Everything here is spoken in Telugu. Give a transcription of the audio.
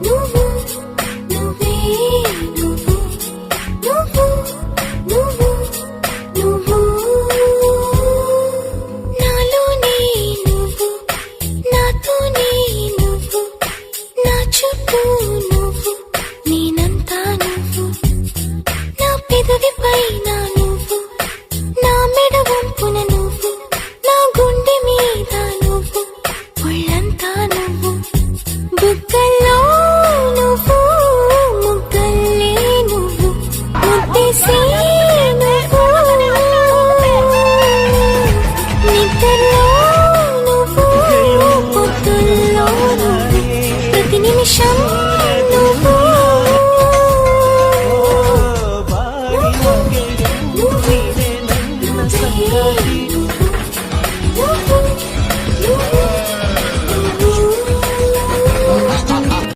నువ్వు నువ్వే నువ్వు నువ్వు నువ్వు నువ్వు నాలోనే నువ్వు నాతోనే నువ్వు నా చుట్టూ నువ్వు నేనంతా నువ్వు నా పెదవి పైన నువ్వు నా మెడ వంపున నువ్వు నా గుండె మీద నువ్వు ఒళ్ళంతా నువ్వు బుగ్గల్లో నువ్వు ముగ్గల్లే నువ్వు ముద్దెసే నువ్వు నిద్రలో నువ్వు పొద్దుల్లో నువ్వు ప్రతి నిమిషం